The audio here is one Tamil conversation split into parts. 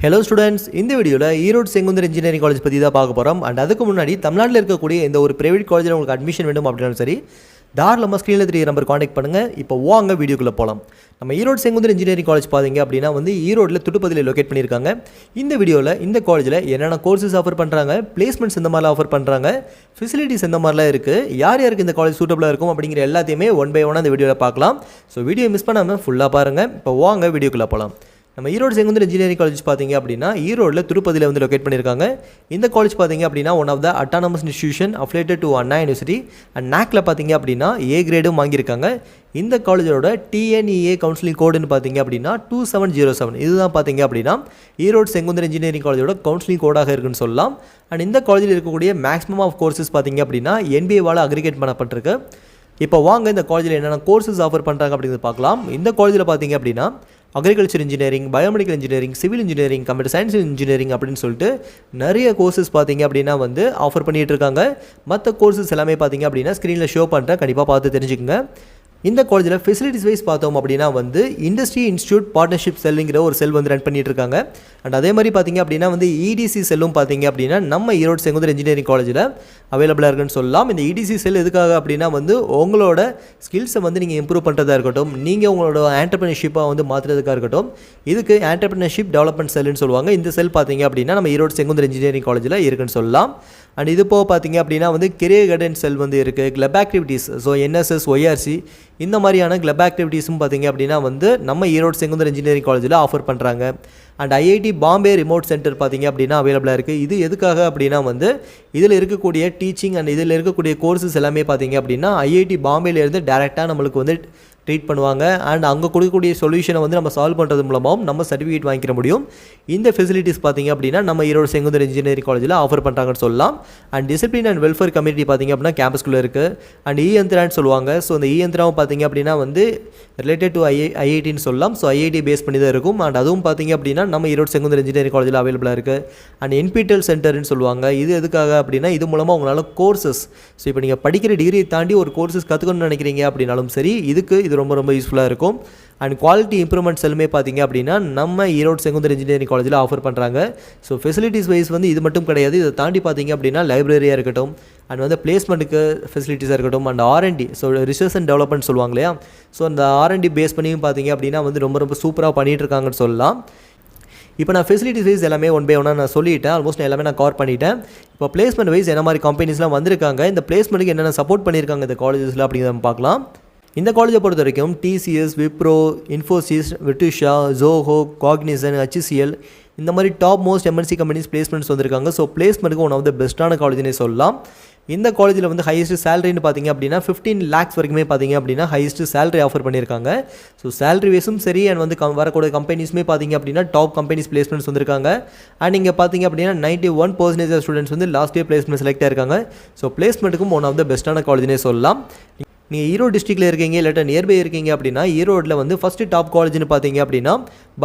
ஹலோ ஸ்டூடெண்ட்ஸ், இந்த வீடியோவில் ஈரோடு செங்குந்தர் இன்ஜினியரிங் காலேஜ் பற்றி தான் பார்க்க போகிறோம். அண்ட் அதுக்கு முன்னாடி தமிழ்நாட்டில் இருக்கக்கூடிய இந்த ஒரு பிரைவேட் காலேஜில் உங்களுக்கு அட்மிஷன் வேணும் அப்படின்னாலும் சரி, தாராளமாக ஸ்க்ரீனில் 3 நம்பர் காண்டாக்ட் பண்ணுங்கள். இப்போ வாங்க வீடியோக்குள்ளே போகலாம். நம்ம ஈரோடு செங்குந்தர் இன்ஜினியரிங் காலேஜ் பார்த்தீங்க அப்படின்னா ஈரோட்டில் துட்டுப்பதியில் லொக்கேட் பண்ணியிருக்காங்க. இந்த வீடியோவில் இந்த காலேஜில் என்னென்ன கோர்சஸ் ஆஃபர் பண்ணுறாங்க, பிளேஸ்மெண்ட்ஸ் இந்த மாதிரிலாம் ஆஃபர் பண்ணுறாங்க, ஃபெசிலிட்டிஸ் எந்த மாதிரிலாம் இருக்குது, யார் யாருக்கு இந்த காலேஜ் சூட்டபுளாக இருக்கும் அப்படிங்கிற எல்லாத்தையுமே ஒன் பை ஒன்னாக இந்த வீடியோவில் பார்க்கலாம். ஸோ வீடியோ மிஸ் பண்ணாமல் ஃபுல்லாக பாருங்கள். இப்போ வாங்க வீடியோக்குள்ளே போகலாம். நம்ம ஈரோடு செங்குந்தர் இன்ஜினியரிங் காலேஜ் பார்த்தீங்க அப்படின்னா ஈரோடில் திருப்பதியில் லொக்கேட் பண்ணியிருக்காங்க. இந்த காலேஜ் பார்த்தீங்க அப்படின்னா one of the autonomous institution affiliated to Anna university and நாக்ல பார்த்தீங்க அப்படின்னா ஏ கிரேடும் வாங்கியிருக்காங்க. இந்த காலேஜோட டிஎன்இஏ கவுன்சிலிங் கோடுன்னு பார்த்தீங்க அப்படின்னா 2707. இதுதான் பார்த்தீங்க அப்படின்னா ஈரோடு செங்குந்தர் இன்ஜினியரிங் காலேஜோட கவுன்சிலிங் கோடாக இருக்குன்னு சொல்லலாம். அண்ட் இந்த காலேஜில் இருக்கக்கூடிய மேக்ஸிமம் ஆஃப் கோர்சஸ் பார்த்தீங்க அப்படின்னா என்பிஏவால் அக்ரிகேட் பண்ணப்பட்டிருக்கு. இப்போ வாங்க இந்த காலேஜில் என்னென்ன கோர்சஸ் ஆஃபர் பண்ணுறாங்க அப்படிங்கிறது பார்க்கலாம். இந்த காலேஜில் பார்த்தீங்க அப்படின்னா agriculture engineering, biomedical engineering, civil engineering, computer science engineering அப்படின்னு சொல்லிட்டு நிறைய கோர்சஸ் பார்த்தீங்க அப்படின்னா ஆஃபர் பண்ணிகிட்டு இருக்காங்க. மற்ற கோர்சஸ் எல்லாமே பார்த்தீங்க அப்படின்னா ஸ்க்ரீனில் ஷோ பண்ணுறேன், கண்டிப்பாக பார்த்து தெரிஞ்சுக்கோங்க. இந்த காலேஜில் ஃபெசிலிட்டிஸ் வைஸ் பார்த்தோம் அப்படின்னா இண்டஸ்ட்ரி இன்ஸ்டியூட் பார்ட்னர்ஷிப் செல்லுங்கிற ஒரு செல் ரன் பண்ணிட்டு இருக்காங்க. அண்ட் அதே மாதிரி பார்த்தீங்க அப்படின்னா இடிசி செல்லும் பார்த்தீங்க அப்படின்னா நம்ம ஈரோடு செங்குந்தர் இன்ஜினியரிங் காலேஜில் அவைலபிளாக இருக்குன்னு சொல்லலாம். இந்த இடிசி செல் எதுக்காக அப்படின்னா உங்களோட ஸ்கில்ஸை நீங்கள் இம்ப்ரூவ் பண்ணுறதா இருக்கட்டும், நீங்கள் உங்களோட ஆண்டர்பிரினர்ஷிப்பாக மாற்றுறதுக்காக இருக்கட்டும், இதுக்கு ஆண்டர்பிரினர்ஷிப் டெவலப்மெண்ட் செல்லுன்னு சொல்லுவாங்க. இந்த செல் பார்த்தீங்க அப்படின்னா நம்ம ஈரோடு செங்குந்தர் இன்ஜினியரிங் காலேஜில் இருக்குன்னு சொல்லலாம். அண்ட் இது போக பார்த்தீங்க அப்படின்னா கெரியர் கைடன்ஸ் செல் இருக்குது. Club activities, so NSS, YRC இந்த மாதிரியான கிளப் ஆக்டிவிட்டீஸும் பார்த்தீங்க அப்படின்னா நம்ம ஈரோடு செங்குந்தர் இன்ஜினியரிங் காலேஜில் ஆஃபர் பண்ணுறாங்க. And IIT Bombay remote centre பார்த்தீங்க அப்படின்னா அவைலபிளாக இருக்குது. இது எதுக்காக அப்படின்னா இதில் இருக்கக்கூடிய டீச்சிங் அண்ட் இதில் இருக்கக்கூடிய கோர்சஸ் எல்லாமே பார்த்தீங்க அப்படின்னா ஐஐடி பாம்பேலேருந்து டேரெக்டாக நம்மளுக்கு ட்ரீட் பண்ணுவாங்க. அண்ட் அங்கே கொடுக்கக்கூடிய சொல்யூஷனை நம்ம சால்வ் பண்ணுறது மூலமாகவும் நம்ம சர்டிஃபிகேட் வாங்கிக்க முடியும். இந்த ஃபெசிலிட்டிஸ் பார்த்தீங்க அப்படின்னா நம்ம ஈரோடு செங்குந்தர் இன்ஜினியரிங் காலேஜில் ஆஃபர் பண்ணுறாங்கன்னு சொல்லலாம். And discipline and welfare community பார்த்தீங்க அப்படின்னா கேம்பஸ்குள்ளே இருக்குது. அண்ட் இஎந்திரான்னு சொல்லுவாங்க. ஸோ இந்த இஎந்திராவும் பார்த்தீங்க அப்படின்னா ரிலேட்டட் டு ஐஐடின்னு சொல்லலாம். ஸோ ஐஐடி பேஸ் பண்ணி தான் இருக்கும். அண்ட் அதுவும் பார்த்தீங்க அப்படின்னா நம்ம ஈரோடு செங்குந்தர் இன்ஜினியரிங் காலேஜில் அவைலபிளாக இருக்குது. அண்ட் என்பிடெல் சென்டர்னு சொல்லுவாங்க. இது எதுக்காக அப்படின்னா இது மூலமாக உங்களால் கோர்சஸ், ஸோ இப்போ நீங்கள் படிக்கிற டிகிரியை தாண்டி ஒரு கோர்சஸ் கற்றுக்கணும்னு நினைக்கிறீங்க அப்படின்னாலும் சரி, இது ரொம்ப யூஸ்ஃபுல்லாக இருக்கும். அண்ட் குவாலிட்டி இம்ப்ரூவ்மெண்ட்ஸ் எல்லாமே பார்த்தீங்க அப்படின்னா நம்ம ஈரோடு செங்குந்தர் இன்ஜினியரிங் காலேஜில் ஆஃபர் பண்ணுறாங்க. ஸோ ஃபெசிலிட்டிஸ் வைஸ் இது மட்டும் கிடையாது. இதை தாண்டி பார்த்தீங்க அப்படின்னா லைப்ரரியாக இருக்கட்டும், அண்ட் பிளேஸ்மெண்ட்டுக்கு ஃபெசிலிட்டிஸாக இருக்கட்டும், and R&D, so research and development சொல்லுவாங்க இல்லையா, ஸோ அந்த ஆர்என்டி பேஸ் பண்ணியும் பார்த்தீங்க அப்படின்னா ரொம்ப சூப்பராக பண்ணிகிட்டு இருக்காங்கன்னு சொல்லலாம். இப்போ நான் ஃபெசிலிட்டிஸ் வைஸ் எல்லாமே ஒன் பை ஒன்னாக நான் சொல்லிட்டேன். ஆல்மோஸ்ட் எல்லாமே நான் கவர் பண்ணிட்டேன். இப்போ பிளேஸ்மெண்ட் வைஸ் என்ன மாதிரி கம்பெனிஸ்லாம் வந்திருக்காங்க, இந்த பிளேஸ்மெண்ட்டுக்கு என்னென்ன சப்போர்ட் பண்ணியிருக்காங்க இந்த காலேஜஸில் அப்படிங்கிறத நம்ம பார்க்கலாம். இந்த காலேஜை பொறுத்த வரைக்கும் TCS, Wipro, Infosys, Virtusa, Zoho, Cognizant, HCL இந்த மாதிரி top most MNC companies placements வந்திருக்காங்க. ஸோ பிளேஸ்மெண்ட்டுக்கு ஒன் ஆஃப் த பெஸ்ட்டான காலேஜ்னே சொல்லலாம். இந்த காலேஜில் ஹையஸ்ட் சேலரின்னு பார்த்தீங்க அப்படின்னா 15 lakhs வரைக்குமே பார்த்தீங்க அப்படின்னா ஹையஸ்ட் சேலரி ஆஃபர் பண்ணியிருக்காங்க. ஸோ சேலரி வைஸும் சரி, அண்ட் வரக்கூடிய கம்பெனிஸுமே பார்த்தீங்க அப்படின்னா டாப் கம்பெனிஸ் பிளேஸ்மெண்ட்ஸ் வந்திருக்காங்க. அண்ட் இங்கே பார்த்தீங்க அப்படின்னா 91% students last year placement select ஆயிருக்காங்க. ஸோ பிளேஸ்மெண்ட்டுக்கும் ஒன் ஆஃப் த பெஸ்ட்டான காலேஜ்னே சொல்லலாம். நீங்கள் ஈரோடு டிஸ்ட்ரிக்டில் இருக்கீங்க இல்லாட்டா நியர்பை இருக்கீங்க அப்படின்னா ஈரோடில் ஃபஸ்ட்டு டாப் காலேஜ்னு பார்த்தீங்க அப்படின்னா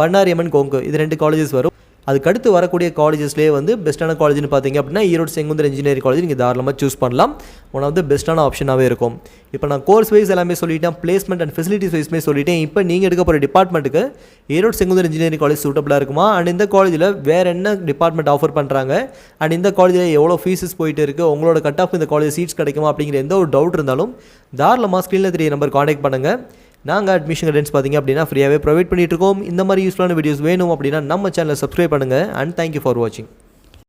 பண்ணாரி அம்மன் கொங்கு, இது 2 காலேஜஸ் வரும். அதுக்கடுத்து வரக்கூடிய காலேஜஸ்லேயே பெஸ்ட்டான காலேஜ்னு பார்த்தீங்க அப்படின்னா ஈரோடு செங்குந்தர் இன்ஜினியரிங் காலேஜ் நீங்கள் தாராளமாக சூஸ் பண்ணலாம். ஒன் ஆஃப் த பெஸ்ட்டான ஆப்ஷனாகவே இருக்கும். இப்போ நான் கோர்ஸ் வைஸ் எல்லாமே சொல்லிட்டேன், பிளேஸ்மெண்ட் அண்ட் ஃபெசிலிட்டிஸ் வைஸ்மே சொல்லிட்டேன். இப்போ நீங்கள் எடுக்க போகிற டிபார்ட்மெண்ட்டுக்கு ஈரோடு செங்குந்தர் இன்ஜினியரிங் காலேஜ் சூட்டபுளாக இருக்குமா, அண்ட் இந்த காலேஜில் வேறு என்ன டிபார்ட்மெண்ட் ஆஃபர் பண்ணுறாங்க, அண்ட் இந்த காலேஜில் எவ்வளோ ஃபீஸஸ் போயிட்டு இருக்குது, உங்களோட கட் ஆஃப் இந்த காலேஜ் சீட்ஸ் கிடைக்குமா அப்படிங்கிற எந்த ஒரு டவுட் இருந்தாலும் தாராளமாக ஸ்க்ரீனில் 3 நம்பர் காண்டாக்ட் பண்ணுங்கள். நாங்கள் அட்மிஷன் கைடன்ஸ் பார்த்தீங்க அப்படின்னா ஃப்ரீயாகவே ப்ரொவைட் பண்ணிகிட்டு இருக்கோம். இந்த மாதிரி யூஸ்ஃபுல்லான வீடியோஸ் வேணும் அப்படின்னா நம்ம சேனலை சப்ஸ்கிரைப் பண்ணுங்கள். அண்ட் தேங்க்யூ ஃபார் வாட்சிங்.